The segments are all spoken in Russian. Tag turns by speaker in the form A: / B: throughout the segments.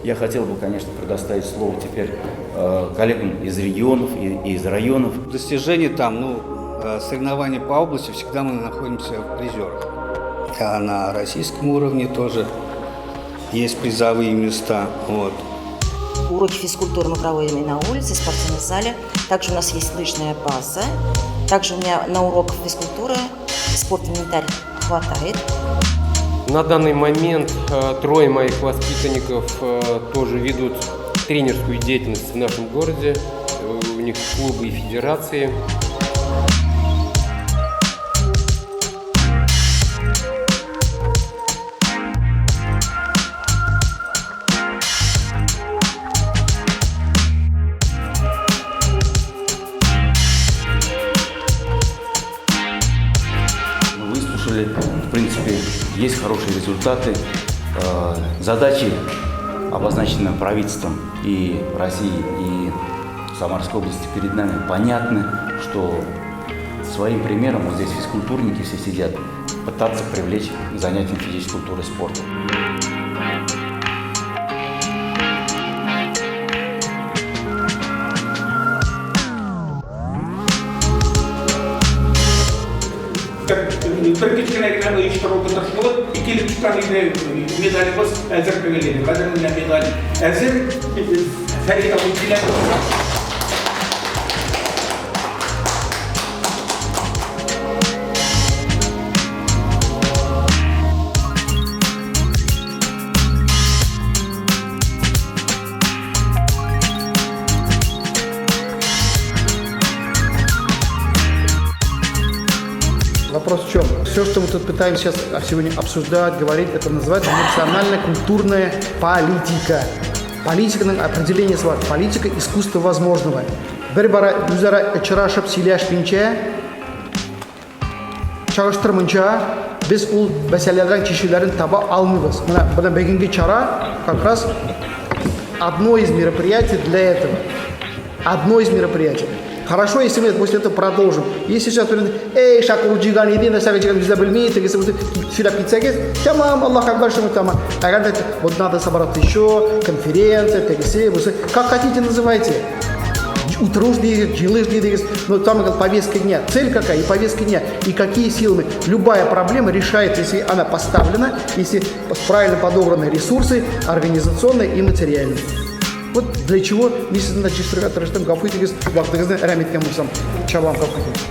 A: Я хотел бы, конечно, предоставить слово теперь коллегам из регионов и из районов.
B: Достижения там, соревнования по области, всегда мы находимся в призерах. А на российском уровне тоже есть призовые места. Вот.
C: Уроки физкультуры мы проводим и на улице, и в спортивном зале. Также у нас есть лыжная база. Также у меня на уроках физкультуры спорт-инвентарь хватает.
D: На данный момент трое моих воспитанников тоже ведут тренерскую деятельность в нашем городе. У них клубы и федерации.
A: В принципе, есть хорошие результаты. Задачи, обозначенные правительством и России, и Самарской области перед нами, понятны, что своим примером, вот здесь физкультурники все сидят, пытаться привлечь к занятиям физической культуры и спорта.
E: Bir kişine giren uyuşturucu taşımalı, iki tane medalimiz hazır kılındı. Hazır medal hazır. Feride uçiler.
F: Вопрос в чем? Все, что мы тут пытаемся сейчас сегодня обсуждать, говорить, это называется национально-культурная политика. Политика, определение слова. Политика – искусство возможного. Bir-biri o'zaro uchrashib siylashguncha, chag'ishtirmuncha biz u masalalardan chechuvlarini topa olmaymiz. Mana bugungi chora как раз одно из мероприятий для этого. Одно из мероприятий. Хорошо, если мы после этого продолжим. Если сейчас эй, шакурджиган, иди на советчикам без забыльмейте, если вы сюда пиццегез, тамам, Аллах Акбар, что мы там. А когда вот надо собраться еще, конференция, ТГС, как хотите называйте. Утружды, джилыжды, но там повестка дня. Цель какая и повестка дня. И какие силы. Любая проблема решается, если она поставлена, если правильно подобраны ресурсы, организационные и материальные. Вот для чего месяц на чистый отрастем капытигис, вахтагазны рамиткам усам чабам капытигис.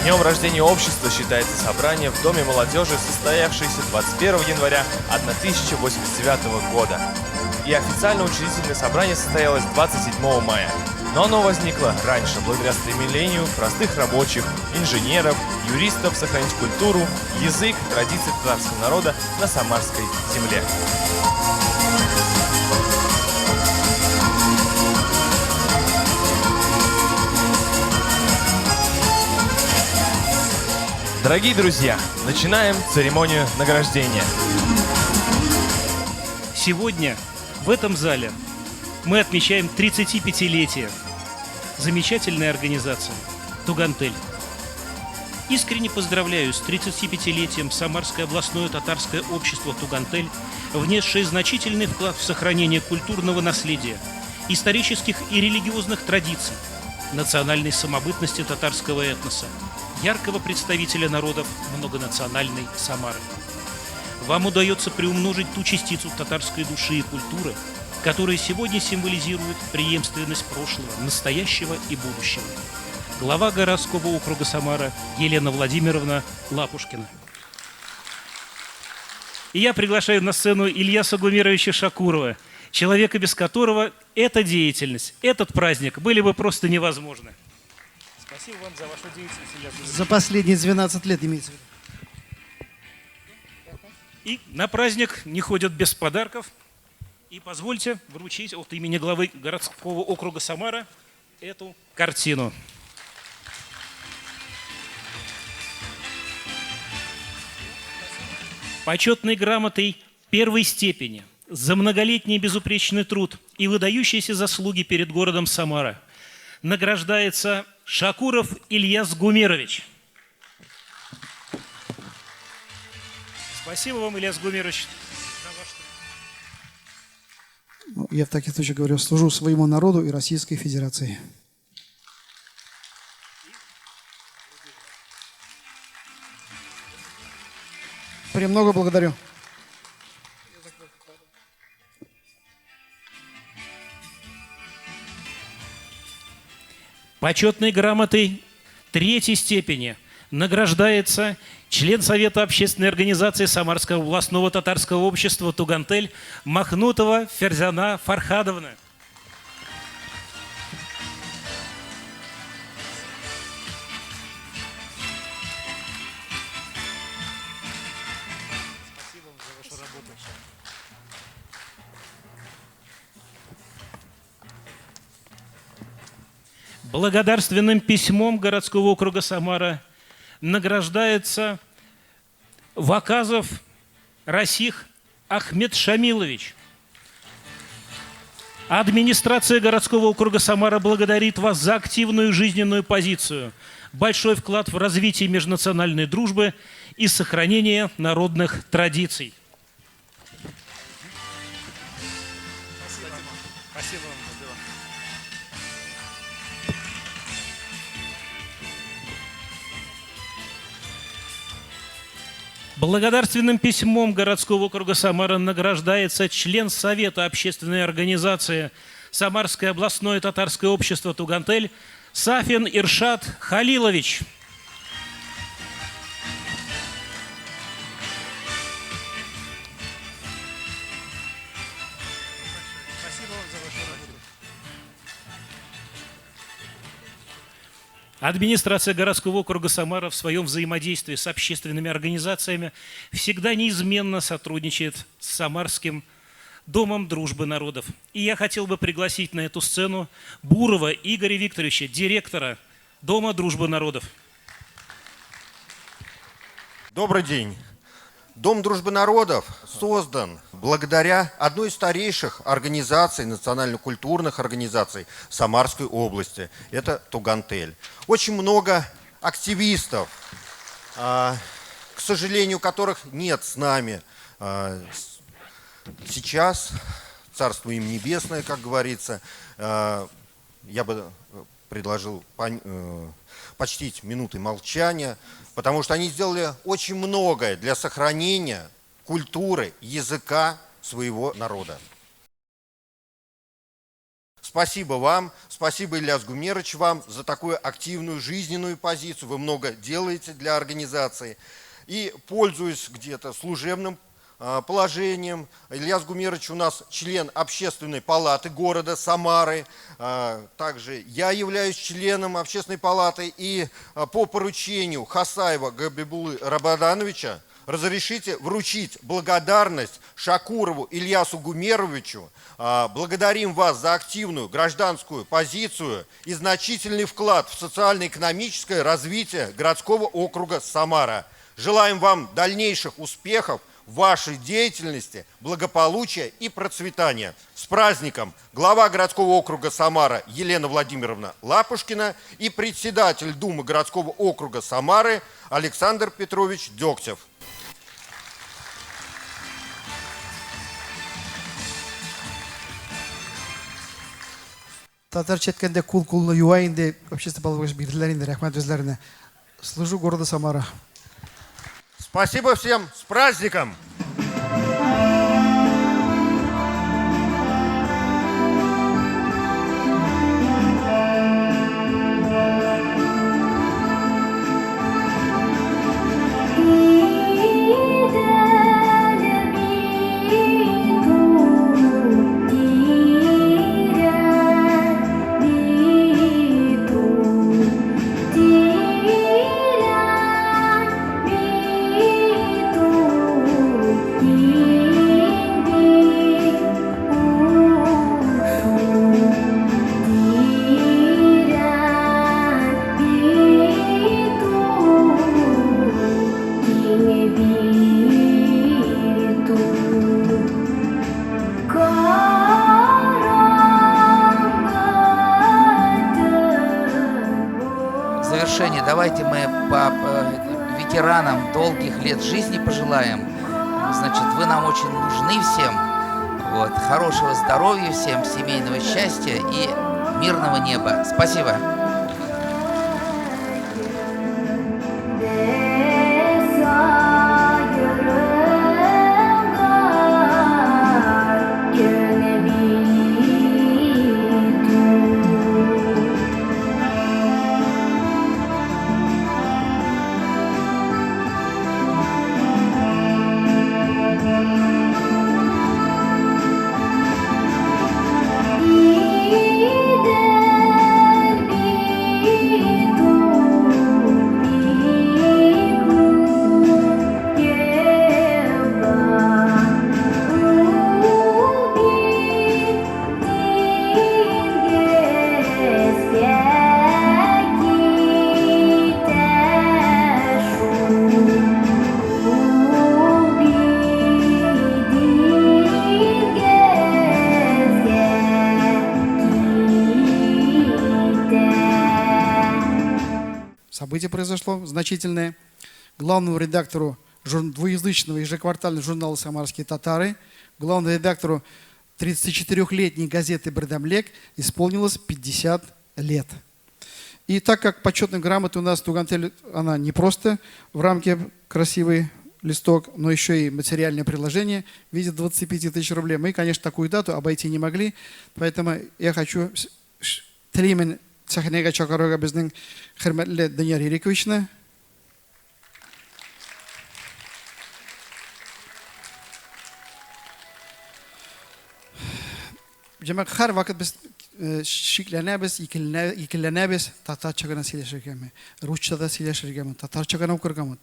G: Днем рождения общества считается собрание в Доме молодежи, состоявшееся 21 января 1089 года. И официально учредительное собрание состоялось 27 мая. Но оно возникло раньше, благодаря стремлению простых рабочих, инженеров, юристов сохранить культуру, язык, традиции татарского народа на Самарской земле. Дорогие друзья, начинаем церемонию награждения.
H: Сегодня в этом зале мы отмечаем 35-летие замечательной организации «Тугантель». Искренне поздравляю с 35-летием Самарское областное татарское общество «Тугантель», внесшее значительный вклад в сохранение культурного наследия, исторических и религиозных традиций, национальной самобытности татарского этноса, яркого представителя народов многонациональной Самары. Вам удается приумножить ту частицу татарской души и культуры, которая сегодня символизирует преемственность прошлого, настоящего и будущего. Глава городского округа Самара Елена Владимировна Лапушкина. И я приглашаю на сцену Ильяса Гумировича Шакурова, человека, без которого эта деятельность, этот праздник были бы просто невозможны. Спасибо вам за вашу деятельность, Ильяс Гумирович.
F: За последние 12 лет имеется в виду.
H: И на праздник не ходят без подарков. И позвольте вручить от имени главы городского округа Самара эту картину. Почетной грамотой первой степени за многолетний безупречный труд и выдающиеся заслуги перед городом Самара награждается Шакуров Ильяс Гумирович. Спасибо вам, Ильяс Гумирович.
F: Я в таких случаях говорю, служу своему народу и Российской Федерации. Премного благодарю.
H: Почетной грамотой третьей степени награждается член Совета общественной организации Самарского областного татарского общества «Тугантель» Махнутова Ферзяна Фархадовна. Спасибо вам за вашу работу. Благодарственным письмом городского округа Самара награждается Ваказов Расих Ахмед Шамилович. Администрация городского округа Самара благодарит вас за активную жизненную позицию, большой вклад в развитие межнациональной дружбы и сохранение народных традиций. Спасибо вам. Благодарственным письмом городского округа Самара награждается член Совета общественной организации Самарское областное татарское общество «Тугантель» Сафин Иршат Халилович. Спасибо вам за вашу работу. Администрация городского округа Самара в своем взаимодействии с общественными организациями всегда неизменно сотрудничает с Самарским Домом дружбы народов. И я хотел бы пригласить на эту сцену Бурова Игоря Викторовича, директора Дома дружбы народов.
I: Добрый день. Дом дружбы народов создан благодаря одной из старейших организаций, национально-культурных организаций Самарской области. Это Тугантель. Очень много активистов, к сожалению, которых нет с нами сейчас. Царство им небесное, как говорится. Я бы предложил почтить минутой молчания, потому что они сделали очень многое для сохранения культуры, языка своего народа. С спасибо вам, спасибо, Ильяс Гумерович, вам за такую активную жизненную позицию. Вы много делаете для организации. И пользуясь где-то служебным положением, Ильяс Гумерович у нас член общественной палаты города Самары. Также я являюсь членом общественной палаты. И по поручению Хасаева Габибулы Рабадановича разрешите вручить благодарность Шакурову Ильясу Гумеровичу. Благодарим вас за активную гражданскую позицию и значительный вклад в социально-экономическое развитие городского округа Самара. Желаем вам дальнейших успехов в вашей деятельности, благополучия и процветания. С праздником! Глава городского округа Самара Елена Владимировна Лапушкина и председатель Думы городского округа Самары Александр Петрович Дегтев.
F: Татарча әйткәндә кул кулны юа инде общество палатасы бирделәр инде, рәхмәт үзләренә. Служу города Самара.
I: Спасибо всем, с праздником!
J: Давайте мы по ветеранам долгих лет жизни пожелаем. Значит, вы нам очень нужны всем. Вот, хорошего здоровья всем, семейного счастья и мирного неба. Спасибо.
F: Событие произошло значительное. Главному редактору двуязычного ежеквартального журнала «Самарские татары», главному редактору 34-летней газеты «Бардамлек» исполнилось 50 лет. И так как почетная грамота у нас Тугантель, она не просто в рамке красивый листок, но еще и материальное предложение в виде 25 тысяч рублей. Мы, конечно, такую дату обойти не могли, поэтому я хочу Тримен сәхнәгә чакыруга безнең хөрмәтле Данияр Ирековичны. Җәмәгать, һәрвакыт без шикләнәбез, икеләнәбез, татарча гына сөйләшергәме, русчада сөйләшергәме, татарча гына укыргамы,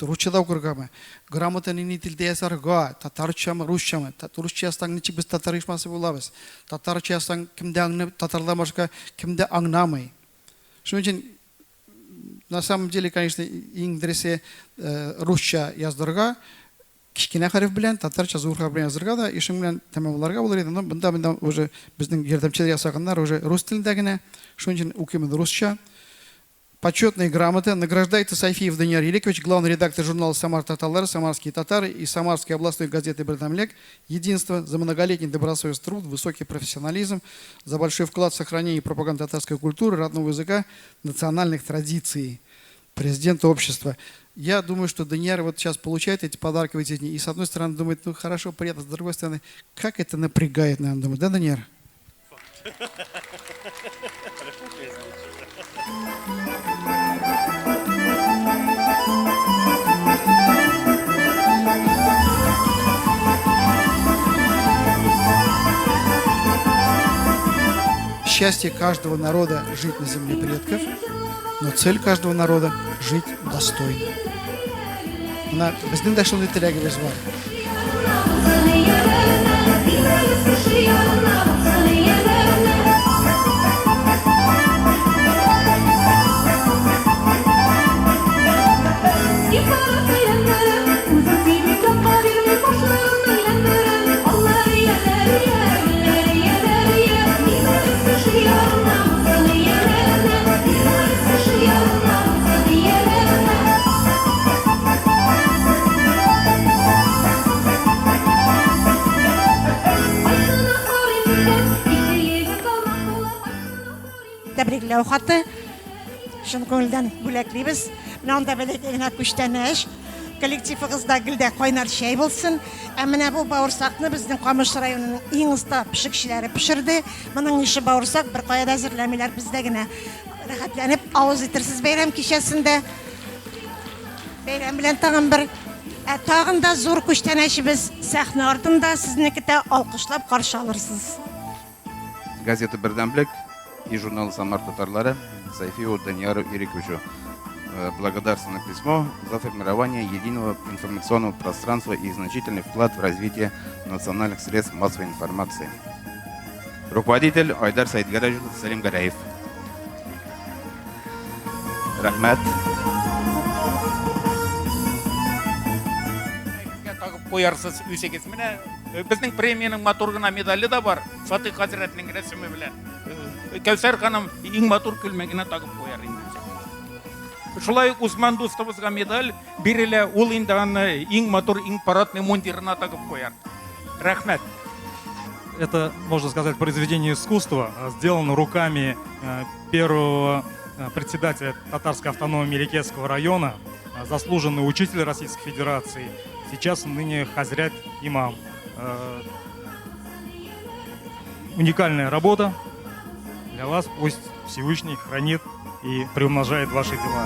F: русчада укыргамы, грамотаны ни телдә язарга, татарчамы, русчамы, русча язсаң ничек без татар оешмасы булабыз, татарча язсаң кемдә аңлап, татарлар башка кемдә аңламый. Шуның өчен на самом деле, конечно, иң дөресе русча яздырга, кичкенә хәреф белән, татарча зур хәреф белән язырга да, ишең белән тәмамларга булыр иде. Бunda уже безнең ярдәмчеләр ясаганнар уже рус телендә генә, шуның өчен укыйм русча. Почетные грамоты награждается Сайфиев Данияр Ирекович, главный редактор журнала «Самар Татарлары», «Самарские татары» и Самарской областной газеты «Бардамлек». Единство за многолетний добросовестный труд, высокий профессионализм, за большой вклад в сохранение и пропаганду татарской культуры, родного языка, национальных традиций. Президент общества. Я думаю, что Данияр вот сейчас получает эти подарки в эти дни. И с одной стороны думает, ну хорошо, приятно, с другой стороны, как это напрягает, наверное, думаю. Да, Данияр? Счастье каждого народа жить на земле предков, но цель каждого народа жить достойно. Біздің де шынды тілегіміз бар.
K: Тәбрикләү хаты. Шын күңелдән бүләклибез. Менә анда генә күчтәнәш. Коллективыгызда гөлдә кайнар чәй булсын. Ә менә бу бавырсакны безнең Камыш районының иң оста пешекчеләре пешерде. Моның ише бавырсак бер кайда әзерләмиләр, бездә генә рәхәтләнеп авыз итерсез бәйрәм кичәсендә. Бәйрәм белән тагын да зур күчтәнәшебез сәхнә артында сезнекедә алкышлап каршы алырсыз.
L: Газета «Бердәмлек» и журнал «Самар татарлары» Сайфиу Данияру Ириковичу благодарственное письмо за формирование единого информационного пространства и значительный вклад в развитие национальных средств массовой информации. Руководитель Айдар Саидгараджи Салим Гараев. Рахмат.
E: Қоярсыз өсегіз. Міне біздің премияның матур гына медалі да бар. Фатих Хазіретінің рәсімі білән. Кәусәр ханым ең матур күлмегіне тағып қояр енді. Шулай Усман Достовызға медаль берілі, ол енді ең матур, ең парадный мундирына тағып қояр. Рахмет.
M: Это, можно сказать, произведение искусства, сделано руками первого председателя Татарской автономии Меликесского района, заслуженный учитель Российской Федерации, сейчас ныне хазрят имам. Уникальная работа для вас, пусть Всевышний хранит и приумножает ваши дела.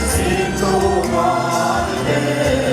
N: Sin tu madre